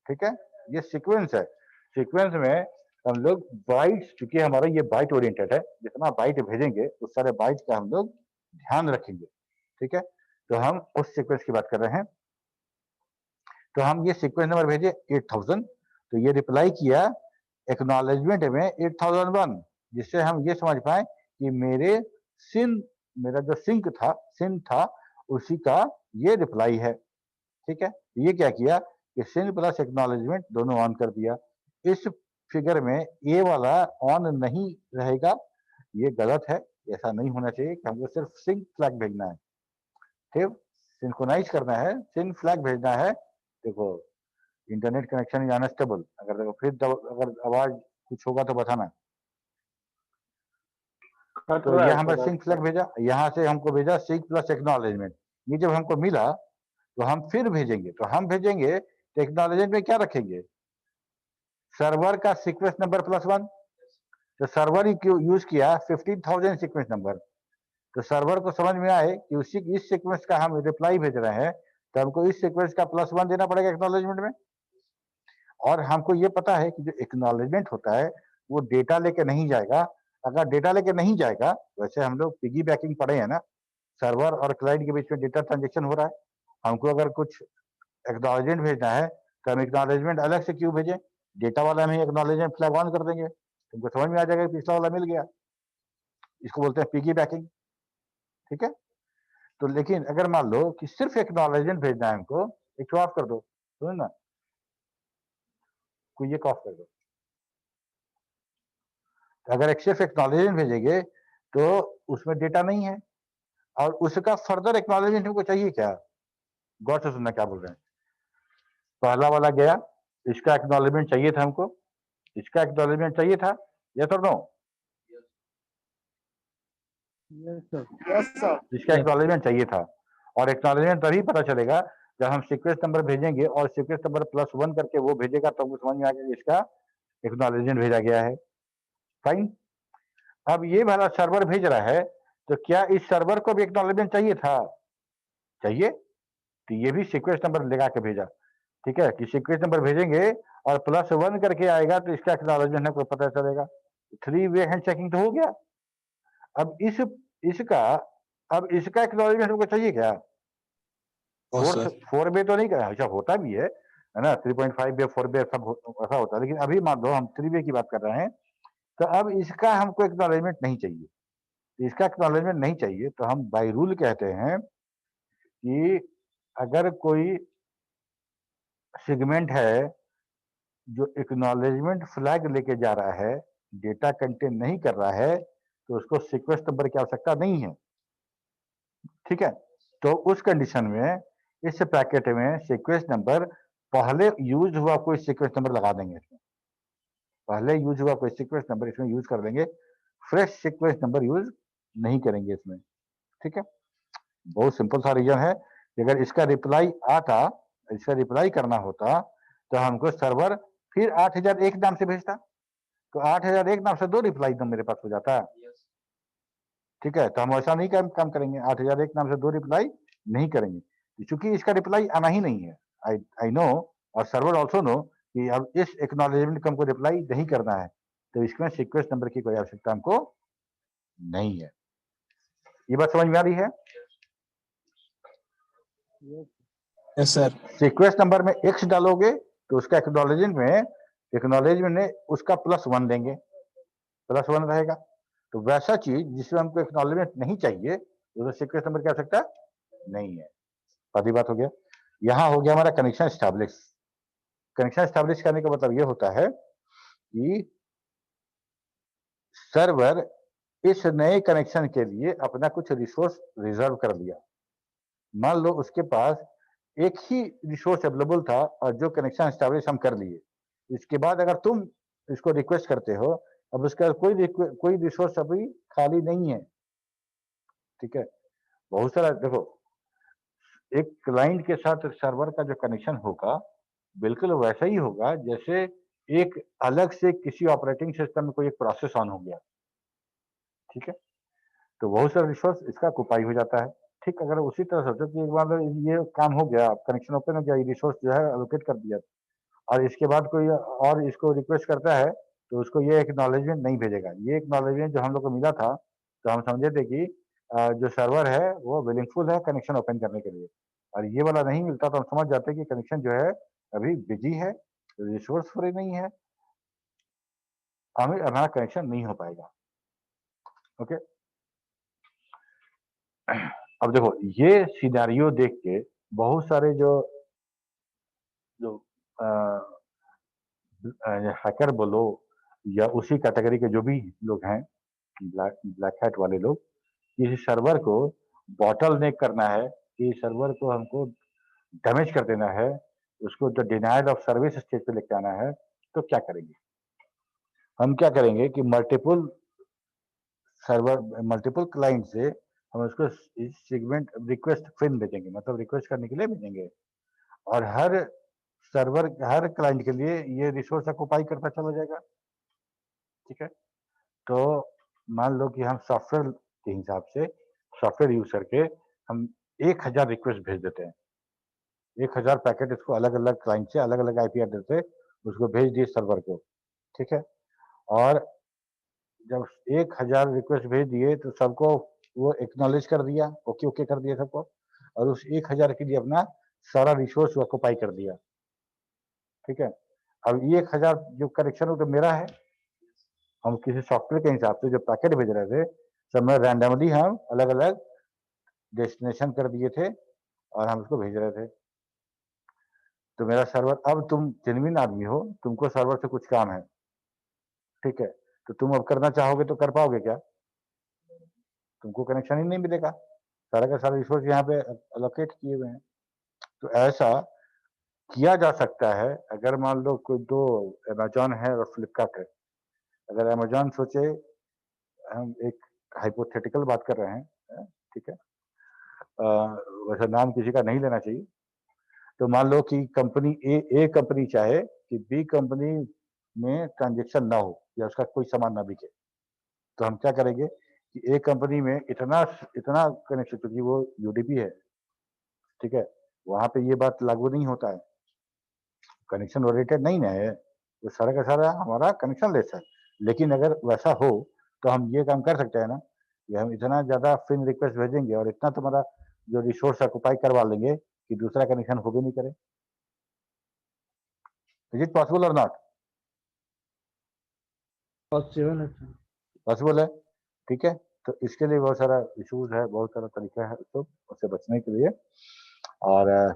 ठीक है, ये सीक्वेंस है। सीक्वेंस में हम लोग बाइट्स, चूंकि हमारा ये बाइट ओरिएंटेड है, जितना बाइट भेजेंगे उस सारे बाइट का हम लोग ध्यान रखेंगे, ठीक है। तो हम उस सीक्वेंस की बात कर रहे हैं। तो हम ये सीक्वेंस नंबर भेजे 8000, तो ये रिप्लाई किया एक्नॉलेजमेंट में 8001, जिससे हम ये समझ पाए कि मेरा जो सिन था उसी का ये रिप्लाई है, ठीक है। ये क्या किया कि सिन प्लस एक्नॉलेजमेंट दोनों ऑन कर दिया। इस फिगर में ए वाला ऑन नहीं रहेगा, ये गलत है, ऐसा नहीं होना चाहिए कि हमको सिर्फ सिंक फ्लैग भेजना है, ठीक, सिंक्रोनाइज करना है, सिंक फ्लैग भेजना है। देखो इंटरनेट कनेक्शन इज अनस्टेबल, अगर देखो फिर अगर आवाज कुछ होगा तो बताना। तो खतरा है यह हमें सर सिंक आपका। फ्लैग भेजा, यहाँ से हमको भेजा सिंक प्लस एक्नॉलेजमेंट। ये जब हमको मिला तो हम फिर भेजेंगे, तो हम भेजेंगे तो एक्नॉलेजमेंट में क्या रखेंगे? सर्वर का सीक्वेंस नंबर +1, तो सर्वर यूज किया 15000 सीक्वेंस नंबर। तो सर्वर को समझ में आए कि उसी इस सीक्वेंस का हम रिप्लाई भेज रहे हैं, तो हमको इस सीक्वेंस का +1 देना पड़ेगा एक्नॉलेजमेंट में। और हमको ये पता है कि जो एक्नॉलेजमेंट होता है वो डेटा लेके नहीं जाएगा। अगर डेटा लेके नहीं जाएगा, वैसे हम लोग पिगी बैकिंग पढ़े हैं ना, सर्वर और क्लाइंट के बीच में डेटा ट्रांजेक्शन हो रहा है, हमको अगर कुछ एक्नॉलेजमेंट भेजना है तो हम एक्नॉलेजमेंट अलग से क्यों भेजें? डेटा वाला में एक्नॉलेजमेंट फ्लैग ऑन कर देंगे, तुमको समझ में आ जाएगा कि पिछला वाला मिल गया। इसको बोलते हैं पिगी बैकिंग, ठीक है। तो लेकिन अगर मान लो कि सिर्फ एक्नॉलेजमेंट भेजना है हमको, एक ऑफ कर दो, सुनो ना, कोई ये ऑफ कर दो। अगर एक सिर्फ एक्नॉलेजमेंट भेजेंगे तो उसमें डेटा नहीं है, और उसका फर्दर एक्नॉलेजमेंट हमको चाहिए क्या? गौर से सुनना क्या बोल रहे हैं। पहला वाला गया, इसका एक्नॉलेजमेंट चाहिए था हमको, इसका एक्नॉलेजमेंट चाहिए था, यस और no? Yes sir. Yes sir. इसका एक्नॉलेजमेंट चाहिए था, और एक्नॉलेजमेंट तभी पता चलेगा जब हम सीक्वेंस नंबर भेजेंगे और सीक्वेंस नंबर +1 करके वो भेजेगा, तो हमको समझ में आ गया कि इसका एक्नॉलेजमेंट भेजा गया है। फाइन। अब ये वाला सर्वर भेज रहा है, तो क्या इस सर्वर को भी एक्नॉलेजमेंट चाहिए था? चाहिए। तो ये भी सीक्वेंस नंबर लगा के भेजा, ठीक है, कि सीक्वेंस नंबर भेजेंगे और +1 करके आएगा तो इसका एक्नॉलेजमेंट हमको पता चलेगा। 3 वे हैंड चेकिंग तो हो गया। अब इसका एक्नॉलेजमेंट हमको चाहिए क्या? ओ सर 4 वे तो नहीं करा, ऐसा होता भी है ना, 3.5 वे 4 वे सब ऐसा होता है, लेकिन अभी मान लो हम 3 वे की बात कर रहे हैं, तो अब इसका हमको एक्नॉलेजमेंट नहीं चाहिए। इसका एक्नॉलेजमेंट नहीं चाहिए तो हम बाय रूल कहते हैं कि अगर कोई सेगमेंट है जो एक्नॉलेजमेंट फ्लैग लेके जा रहा है, डेटा कंटेन नहीं कर रहा है, तो उसको सीक्वेंस नंबर की आवश्यकता नहीं है, ठीक है। तो उस कंडीशन में इस पैकेट में सीक्वेंस नंबर पहले यूज हुआ कोई सीक्वेंस नंबर लगा देंगे इसमें, पहले यूज हुआ कोई सीक्वेंस नंबर इसमें यूज कर देंगे, फ्रेश सीक्वेंस नंबर यूज नहीं करेंगे इसमें, ठीक है। बहुत सिंपल सा रीजन है कि अगर इसका रिप्लाई आता, इसका रिप्लाई करना होता, तो हमको सर्वर फिर 8001 नाम से भेजता, तो 8001 नाम से 2 रिप्लाई तो मेरे पास हो जाता, ठीक है। तो हम ऐसा नहीं काम करेंगे, 8001 नाम से 2 रिप्लाई नहीं करेंगे, क्योंकि इसका रिप्लाई आना ही नहीं है। आई नो और सर्वर ऑल्सो नो कि अब इस एक्नॉलेजमेंट को हमको रिप्लाई नहीं करना है, तो इसमें सीक्वेंस नंबर की कोई आवश्यकता हमको नहीं है। ये बात समझ में आ रही है? यस सर सीक्वेंस नंबर में x डालोगे तो उसका एक्नॉलेजमेंट में उसका +1 देंगे, +1 रहेगा। तो वैसा चीज जिसमें हमको एक्नॉलेजमेंट नहीं चाहिए, तो सीक्वेंस नंबर की आवश्यकता नहीं है। पहली बात हो गया। यहाँ हो गया हमारा कनेक्शन एस्टैब्लिश। कनेक्शन एस्टैब्लिश करने का मतलब ये होता है कि सर्वर इस नए कनेक्शन के लिए अपना कुछ रिसोर्स रिजर्व कर लिया। मान लो उसके पास एक ही रिसोर्स अवेलेबल था और जो कनेक्शन एस्टैब्लिश हम कर लिए, इसके बाद अगर तुम इसको रिक्वेस्ट करते हो, अब उसका कोई रिसोर्स अभी खाली नहीं है, ठीक है। बहुत सारा देखो, एक क्लाइंट के साथ सर्वर का जो कनेक्शन होगा बिल्कुल वैसा ही होगा जैसे एक अलग से किसी ऑपरेटिंग सिस्टम में कोई एक प्रोसेस ऑन हो गया, ठीक है। तो बहुत सारा रिसोर्स इसका ऑक्युपाई हो जाता है, ठीक। अगर उसी तरह सोचो कि एक बार ये काम हो गया, कनेक्शन ओपन हो गया, ये रिसोर्स जो है एलोकेट कर दिया, और इसके बाद कोई और इसको रिक्वेस्ट करता है, तो उसको ये एक्नॉलेजमेंट नहीं भेजेगा। ये एक्नॉलेजमेंट जो हम लोग को मिला था, तो हम समझे थे कि जो सर्वर है वो विलिंगफुल है कनेक्शन ओपन करने के लिए, और ये वाला नहीं मिलता तो हम समझ जाते कि कनेक्शन जो है अभी बिजी है, रिसोर्स फ्री नहीं है, हमें हमारा कनेक्शन नहीं हो पाएगा। ओके। अब देखो, ये सिनेरियो देख के बहुत सारे जो हैकर बोलो या उसी कैटेगरी के जो भी लोग हैं, ब्लैक हैट वाले लोग, किसी सर्वर को बॉटल नेक करना है, कि सर्वर को हमको डैमेज कर देना है, उसको जो डिनाइड ऑफ सर्विस स्टेज पे लेके आना है, तो क्या करेंगे? हम क्या करेंगे कि मल्टीपल क्लाइंट से हम उसको सेगमेंट रिक्वेस्ट फिन भेजेंगे, मतलब रिक्वेस्ट करने के लिए भेजेंगे, और हर क्लाइंट के लिए ये रिसोर्स ऑक्युपाई करता चला जाएगा, ठीक है। तो मान लो कि हम सॉफ्टवेयर के हिसाब से सॉफ्टवेयर यूज करके हम 1000 रिक्वेस्ट भेज देते हैं, 1000 पैकेट इसको अलग अलग क्लाइंट से अलग अलग आईपी एड्रेस से उसको भेज दिए सर्वर को, ठीक है। और जब 1000 रिक्वेस्ट भेज दिए तो सबको वो एक्नॉलेज कर दिया, ओके ओके कर दिया सबको, और उस 1000 के लिए अपना सारा रिसोर्स ऑक्युपाई कर दिया, ठीक है। अब ये 1000 जो कनेक्शन हो तो मेरा है, हम किसी सॉफ्टवेयर के हिसाब से जो पैकेट भेज रहे थे, सब में रैंडमली हम अलग अलग डेस्टिनेशन कर दिए थे और हम उसको भेज रहे थे। तो मेरा सर्वर, अब तुम जेन्युइन आदमी हो, तुमको सर्वर से कुछ काम है, ठीक है, तो तुम अब करना चाहोगे तो कर पाओगे क्या? तुमको कनेक्शन ही नहीं मिलेगा, सारा का सारा रिसोर्स यहाँ पे एलोकेट किए हुए हैं। तो ऐसा किया जा सकता है। अगर मान लो कोई दो अमेजॉन है और फ्लिपकार्ट है, अगर अमेजॉन सोचे, हम एक हाइपोथेटिकल बात कर रहे हैं, ठीक है, वैसे नाम किसी का नहीं लेना चाहिए। तो मान लो कि कंपनी ए कंपनी चाहे कि बी कंपनी में ट्रांजेक्शन ना हो या उसका कोई सामान ना बिके, तो हम क्या करेंगे कि ए कंपनी में इतना इतना कनेक्शन, क्योंकि वो यूडीपी है, ठीक है, वहां पे ये बात लागू नहीं होता है, कनेक्शन ओरिएंटेड नहीं है, तो सारा का सारा हमारा कनेक्शन लेस है। लेकिन अगर वैसा हो तो हम ये काम कर सकते हैं ना कि हम इतना ज्यादा फ्रेंड रिक्वेस्ट भेजेंगे और इतना तुम्हारा जो रिसोर्स ऑक्युपाई करवा लेंगे कि दूसरा कनेक्शन हो भी नहीं करे। इज इट पॉसिबल और नॉट? पॉसिबल है सर। पॉसिबल है, ठीक है। तो इसके लिए बहुत सारा इशूज है, बहुत सारा तरीका है उसको उससे बचने के लिए। और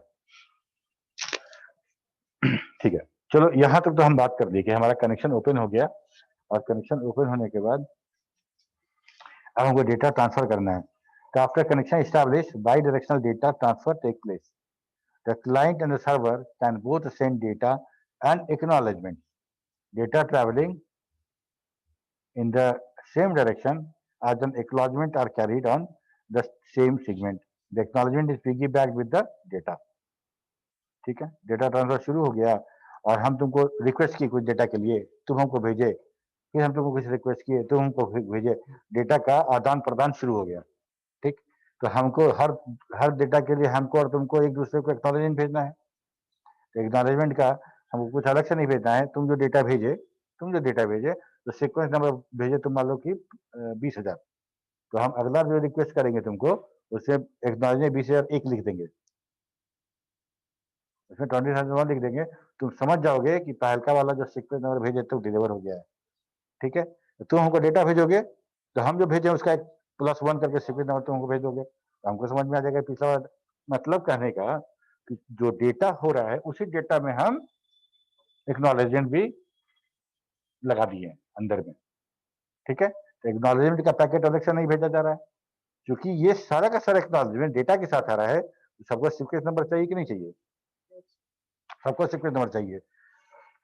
ठीक है, चलो यहाँ तक तो हम बात कर ली कि हमारा कनेक्शन ओपन हो गया, और कनेक्शन ओपन होने के बाद अब हमको डेटा ट्रांसफर करना है। तो after connection establish bidirectional data transfer take place. The client and the server can both send data and acknowledgement. Data travelling in the same direction as an acknowledgement are carried on the same segment. The acknowledgement is piggybacked with the data. ठीक है, data transfer शुरू हो गया और हम तुमको request की कुछ डेटा के लिए, तुम हमको भेजे, फिर हम तुमको कुछ रिक्वेस्ट किए, तुम हमको भेजे, डेटा का आदान प्रदान शुरू हो गया। ठीक, तो हमको हर डेटा के लिए हमको और तुमको एक दूसरे को एक्नॉलेजमेंट भेजना है। तो एक्नॉलेजमेंट का हमको कुछ अलग से नहीं भेजना है। तुम जो डेटा भेजे तो सीक्वेंस नंबर भेजे, तुम मान लो कि 20,000, तो हम अगला जो रिक्वेस्ट करेंगे तुमको उससे एक्नॉलेजमेंट 20,001 लिख देंगे, उसमें 20,001 लिख देंगे। तुम समझ जाओगे कि पहलका वाला जो सीक्वेंस नंबर भेजे तो डिलीवर हो गया है। ठीक है, तो तुम हमको डेटा भेजोगे तो हम जो भेजे उसका एक +1 करके सीक्वेंस नंबर तुम हमको भेज दोगे, तो हमको समझ में आ जाएगा पिछला वाला। मतलब कहने का कि जो डेटा हो रहा है उसी डेटा में हम एक्नॉलेजमेंट भी लगा दिए अंदर में। ठीक है, तो एक्नॉलेजमेंट का पैकेट अलग से नहीं भेजा जा रहा है, क्योंकि ये सारा का सारा एक्नॉलेजमेंट डेटा के साथ आ रहा है। सबको सीक्वेंस नंबर चाहिए कि नहीं चाहिए? सबको सीक्वेंस नंबर चाहिए।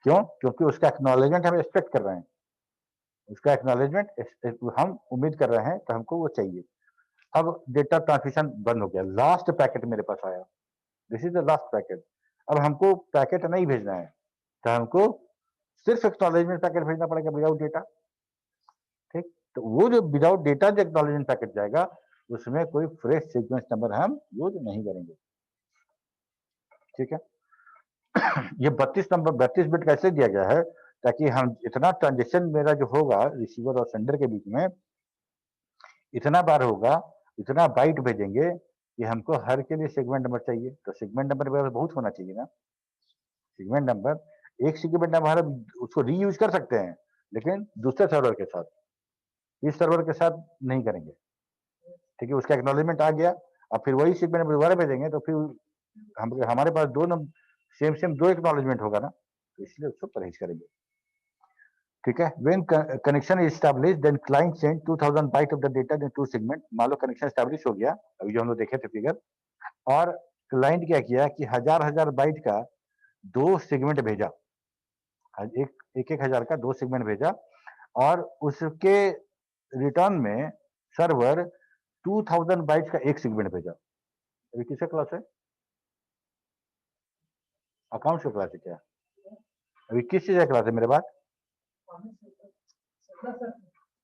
क्यों? क्योंकि उसका एक्नॉलेजमेंट हम एक्सपेक्ट कर रहे हैं, उसका एक्नॉलेजमेंट हम उम्मीद कर रहे हैं, तो हमको वो चाहिए। अब डेटा ट्रांसमिशन बंद हो गया, लास्ट पैकेट मेरे पास आया, this is the last packet. अब हमको पैकेट नहीं भेजना है, तो हमको सिर्फ एक्नॉलेजमेंट पैकेट भेजना पड़ेगा विदाउट डेटा। ठीक, तो वो जो विदाउट डेटा जो एक्नॉलेजमेंट पैकेट जाएगा उसमें कोई फ्रेश सीक्वेंस नंबर हम यूज नहीं करेंगे। ठीक है, ये 32 बिट कैसे दिया गया है, ताकि हम इतना ट्रांजेक्शन मेरा जो होगा रिसीवर और सेंडर के बीच में इतना बार होगा, इतना बाइट भेजेंगे कि हमको हर के लिए सेगमेंट नंबर चाहिए। तो सेगमेंट नंबर बहुत होना चाहिए ना। सेगमेंट नंबर, एक सेगमेंट नंबर हम उसको रीयूज कर सकते हैं, लेकिन दूसरे सर्वर के साथ, इस सर्वर के साथ नहीं करेंगे। ठीक है, उसका एक्नॉलेजमेंट आ गया, अब फिर वही सेगमेंट नंबर दोबारा भेजेंगे तो फिर हमारे पास सेम दो एक्नॉलेजमेंट होगा ना, तो इसलिए उसको परहेज करेंगे। ठीक है, when connection is established then client send 2000 byte of the data in two segment. मान लो कनेक्शन एस्टैब्लिश हो गया, अभी जो हम लोग देखे थे फिगर, और क्लाइंट क्या किया कि हजार बाइट का 2 सेगमेंट भेजा, एक हजार का 2 सेगमेंट भेजा, और उसके रिटर्न में सर्वर 2000 बाइट्स का एक सेगमेंट भेजा। अभी किसका क्लास है? अकाउंट्स का क्लास है क्या? अभी किस चीज का क्लास है मेरे पास?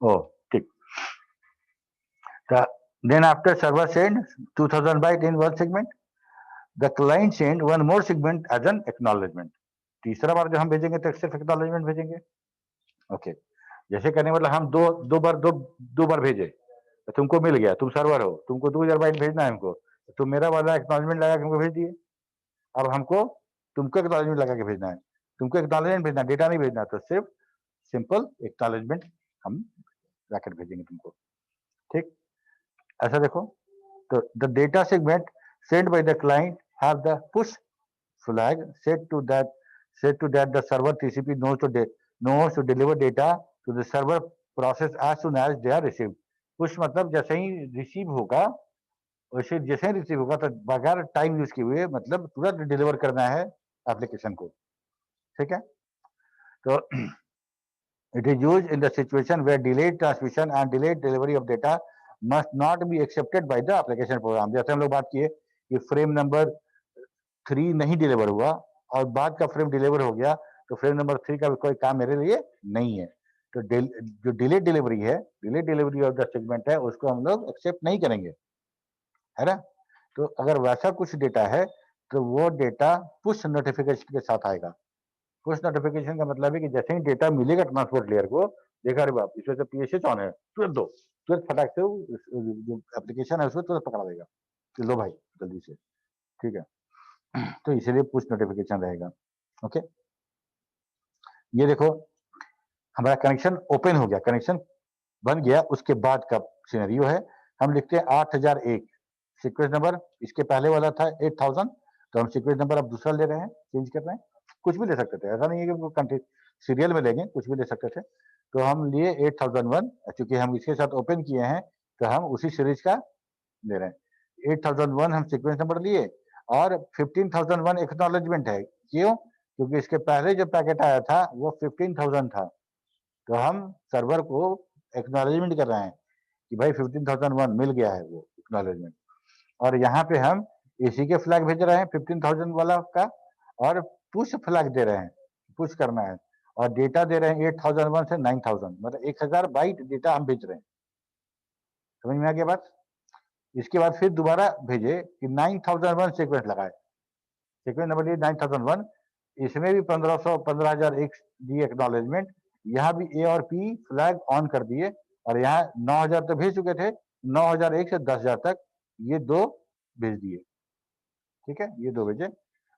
ओ ठीक। Then after server send 2000 byte in one segment, the client send one more segment as an acknowledgement. तीसरा बार जो हम भेजेंगे तो सिर्फ एक्नॉलेजमेंट भेजेंगे। ओके, जैसे करने मतलब हम दो बार भेजे, तो तुमको मिल गया, तुम सर्वर हो, तुमको 2000 बाइट भेजना है हमको, तो तुम मेरा वाला एक्नॉलेजमेंट लगा के हमको भेज दिए। अब हमको तुमको एक्नॉलेजमेंट लगा के भेजना है, तुमको एक्नॉलेजमेंट भेजना, डेटा नहीं भेजना, तो सिर्फ सिंपल एक्नॉलेजमेंट हम ब्रैकेट भेजेंगे तुमको। ठीक, ऐसा देखो, तो the data segment sent by the client have the push flag set to that the server TCP knows to deliver data to the server process as soon as they are received. push मतलब जैसे ही receive होगा, वैसे जैसे ही receive होगा तो बगैर time use किए हुए, मतलब तुरंत डिलीवर करना है एप्लीकेशन को। ठीक है, तो it is used in the situation where delayed transmission and delayed delivery of data must not be accepted by the application program। जैसे हम लोग बात किए कि फ्रेम नंबर 3 नहीं डिलीवर हुआ और बाद का फ्रेम डिलीवर हो गया, तो फ्रेम नंबर 3 का कोई काम मेरे लिए नहीं है। तो जो डिले डिलीवरी है, delay delivery of the segment है, उसको हम लोग एक्सेप्ट नहीं करेंगे, है ना। तो अगर वैसा कुछ डेटा है तो वो डेटा पुश नोटिफिकेशन के साथ आएगा। पुश नोटिफिकेशन का मतलब है कि जैसे ही डेटा मिलेगा ट्रांसपोर्ट लेयर को, देखा अरे बाप इसमें से पीएसएच ऑन है, तुरंत दो, तुरंत फटाक से जो एप्लीकेशन है उसको तुरंत पकड़ा देगा कि लो भाई जल्दी से, ठीक है। तो इसीलिए पुश नोटिफिकेशन रहेगा। ओके, ये देखो हमारा कनेक्शन ओपन हो गया, कनेक्शन बन गया, उसके बाद का सिनेरियो है, हम लिखते हैं 8001 सीक्वेंस नंबर, इसके पहले वाला था 8000, तो हम सीक्वेंस नंबर अब दूसरा ले रहे हैं, चेंज कर रहे हैं, कुछ भी ले सकते थे, ऐसा नहीं है कि सीरियल में लेंगे, कुछ भी ले सकते थे। तो हम लिए 8001, चूंकि हम इसके साथ ओपन किए हैं तो हम उसी सीरीज का ले रहे हैं। 8001 हम सीक्वेंस नंबर लिए और 15001 एक्नॉलेजमेंट है। क्यों? क्योंकि इसके पहले जो पैकेट आया था वो 15000 था, तो हम सर्वर को एक्नॉलेजमेंट कर रहे हैं कि भाई 15001 मिल गया है वो एक्नॉलेजमेंट, और यहाँ पे हम इसी के फ्लैग भेज रहे हैं 15000 वाला का, और पुश फ्लैग दे रहे हैं, पुश करना है, और डेटा दे रहे हैं 8001 से 9000, मतलब 1000 बाइट डेटा हम भेज रहे हैं। समझ में आ गया बात? इसके बाद फिर दोबारा भेजे कि 9001 सीक्वेंस लगाए, सीक्वेंस नंबर लिए 9001, इसमें भी 15001 दिए एक्नॉलेजमेंट, यहाँ भी ए और पी फ्लैग ऑन कर दिए, और यहाँ 9000 तो भेज चुके थे, 9001 से 10000 तक ये दो भेज दिए, ठीक है, ये दो भेजे।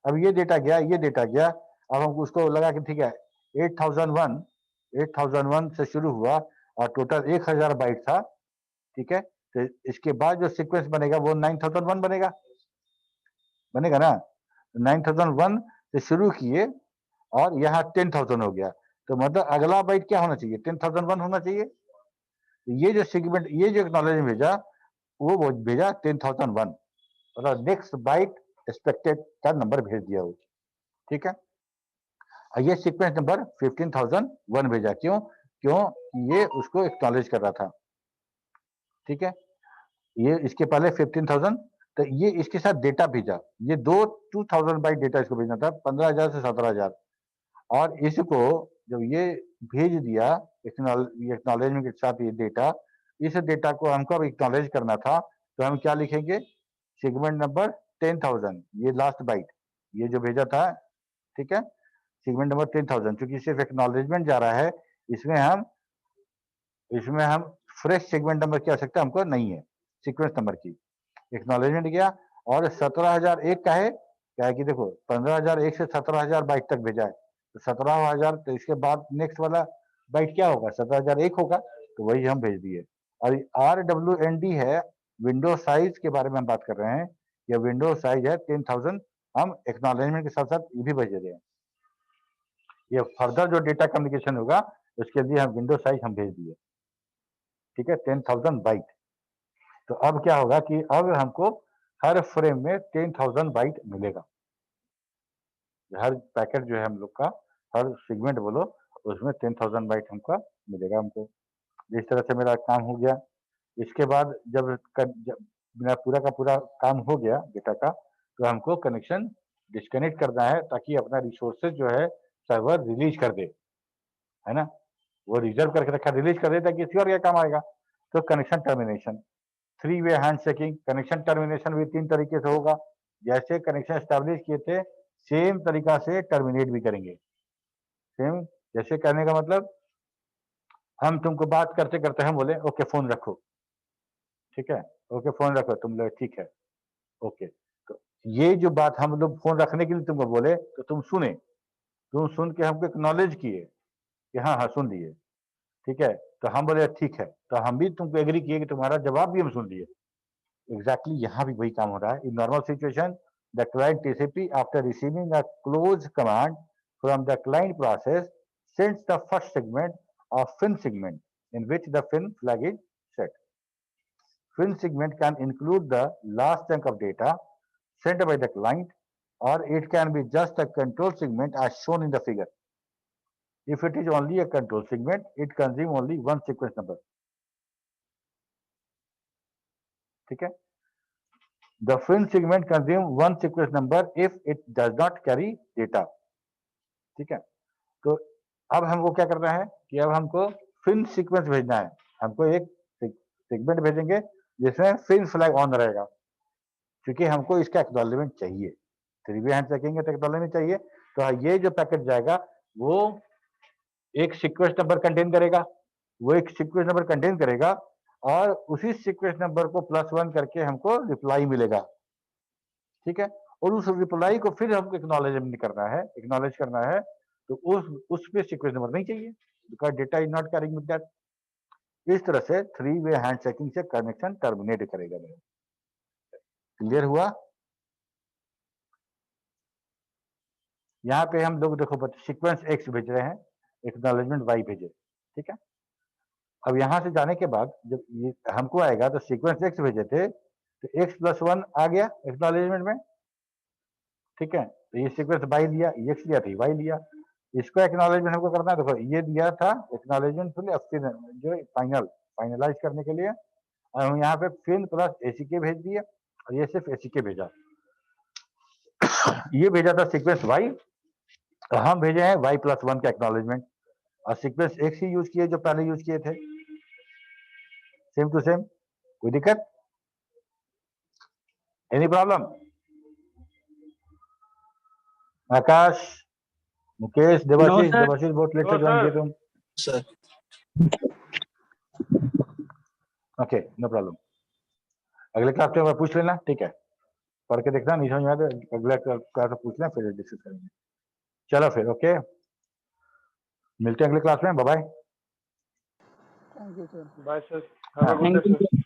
अब ये डेटा गया, ये डेटा गया, अब हम उसको लगा कि ठीक है 8001 से शुरू हुआ और टोटल 1000 बाइट था, ठीक है। तो इसके बाद जो सीक्वेंस बनेगा वो 9001 बनेगा ना। 9001 से शुरू किए और यहाँ 10000 हो गया, तो मतलब अगला बाइट क्या होना चाहिए? 10001 होना चाहिए। ये जो सेगमेंट, ये जो एक्नॉलेजमेंट भेजा वो भेजा 10001, मतलब नेक्स्ट बाइट एक्सपेक्टेड का नंबर भेज दिया वो, ठीक है। ये सीक्वेंस नंबर 15001 भेजा, क्यों? ये उसको एक्नॉलेज कर रहा था, ठीक है। ये इसके पहले 15000, तो ये इसके साथ डेटा भेजा, ये 2000 बाइट डेटा इसको भेजना था, 15000 से 17000, और इसको जब ये भेज दिया एक्नॉलेजमेंट के साथ ये डेटा, इस डेटा को हमको अब एक्नॉलेज करना था, तो हम क्या लिखेंगे? सेगमेंट नंबर 10000, ये लास्ट बाइट ये जो भेजा था, ठीक है, सेगमेंट नंबर 10000, क्योंकि सिर्फ एक्नॉलेजमेंट जा रहा है, इसमें हम फ्रेश सेगमेंट नंबर की आवश्यकता हमको नहीं है, सीक्वेंस नंबर की। एक्नॉलेजमेंट गया और 17001 का है, क्या है कि देखो 15001 से 17000 बाइट तक भेजा है, तो 17000, तो इसके बाद नेक्स्ट वाला बाइट क्या होगा? 17001 होगा, तो वही हम भेज दिए। और RWND है, विंडो साइज के बारे में हम बात कर रहे हैं, यह विंडो साइज है 10000, हम एक्नॉलेजमेंट के साथ साथ ये भी भेज रहे हैं। ये फर्दर जो डेटा कम्युनिकेशन होगा उसके लिए हम विंडो साइज हम भेज दिए, ठीक है, 10000 बाइट। तो अब क्या होगा कि अब हमको हर फ्रेम में 10000 बाइट मिलेगा, हर पैकेट जो है हम लोग का, हर सेगमेंट बोलो, उसमें 10000 बाइट हमको मिलेगा हमको। इस तरह से मेरा काम हो गया। इसके बाद जब मेरा पूरा का पूरा काम हो गया डेटा का, तो हमको कनेक्शन डिस्कनेक्ट करना है, ताकि अपना रिसोर्सेज जो है सर्वर रिलीज कर दे, है ना, वो रिजर्व करके रखा, रिलीज कर दे ताकि किसी और क्या काम आएगा। तो connection termination, 3 way hand shaking, connection termination भी 3 तरीके से होगा, जैसे कनेक्शन एस्टैब्लिश किए थे सेम तरीका से टर्मिनेट भी करेंगे। सेम जैसे करने का मतलब, हम तुमको बात करते करते हम बोले ओके फोन रखो, ठीक है, ओके फोन रखो, तुम लोग ठीक है, ओके। तो ये जो बात हम लोग फोन रखने के लिए तुमको बोले, तो तुम सुने, तुम सुन के हमको एक्नॉलेज किए कि हाँ हाँ सुन लिए, ठीक है, तो हम बोले ठीक है, तो हम भी तुमको एग्री किए कि तुम्हारा जवाब भी हम सुन लिए। एग्जैक्टली यहाँ भी वही काम हो रहा है। In normal situation, the client TCP after receiving a close command from the client process sends the first segment of fin segment in which the fin flag is set. Fin segment can include the last chunk of data sent by the client, or it can be just a control segment as shown in the figure. If it is only a control segment, it consumes only one sequence number. ठीक है। The FIN segment consume one sequence number if it does not carry data, ठीक है। तो अब हमको क्या करना है कि अब हमको फिन सीक्वेंस भेजना है, हमको एक सेगमेंट भेजेंगे जिसमें फिन फ्लैग ऑन रहेगा, क्योंकि हमको इसका एक्नॉलेजमेंट चाहिए, 3-वे हैंड चेकिंग का एक्नॉलेजमेंट चाहिए। तो ये जो पैकेट जाएगा वो एक सीक्वेंस नंबर कंटेन करेगा, और उसी सीक्वेंस नंबर को +1 करके हमको रिप्लाई मिलेगा, ठीक है। और उस रिप्लाई को फिर हमको एक्नॉलेज करना है, तो उस पे सीक्वेंस नंबर नहीं चाहिए, because data is not carrying with that. इस तरह से 3-वे हैंड चेकिंग से कनेक्शन टर्मिनेट करेगा। क्लियर हुआ? यहाँ पे हम लोग देखो सीक्वेंस X भेज रहे हैं, एक्नॉलेजमेंट Y भेजे, ठीक है। अब यहाँ से जाने के बाद जब ये हमको आएगा तो सीक्वेंस X भेजे थे तो X+1 आ गया एक्नॉलेजमेंट में, ठीक है। तो ये सीक्वेंस Y लिया, X लिया था, Y लिया, इसको एक्नॉलेजमेंट हमको करना है। देखो ये दिया था एक्नॉलेजमेंट जो फाइनलाइज करने के लिए, और हम यहाँ पे फिन प्लस ACK भेज दिए, और ये सिर्फ ACK भेजा। ये भेजा था सीक्वेंस Y, हम भेजे हैं Y+1 का एक्नॉलेजमेंट, और सीक्वेंस X ही यूज किए जो पहले यूज किए थे, सेम टू सेम। कोई दिक्कत? Any problem? आकाश, मुकेश, देवाशीष बहुत लेट ज्वाइन किए तुम। Sir okay, no problem. अगले क्लास में पूछ लेना, ठीक है, पढ़ के देखना, नहीं समझ में आया तो अगले क्लास में पूछना, फिर डिस्कस करेंगे। चलो फिर, ओके, मिलते हैं अगले क्लास में। Bye bye. Bye, sir. Have a good day, sir.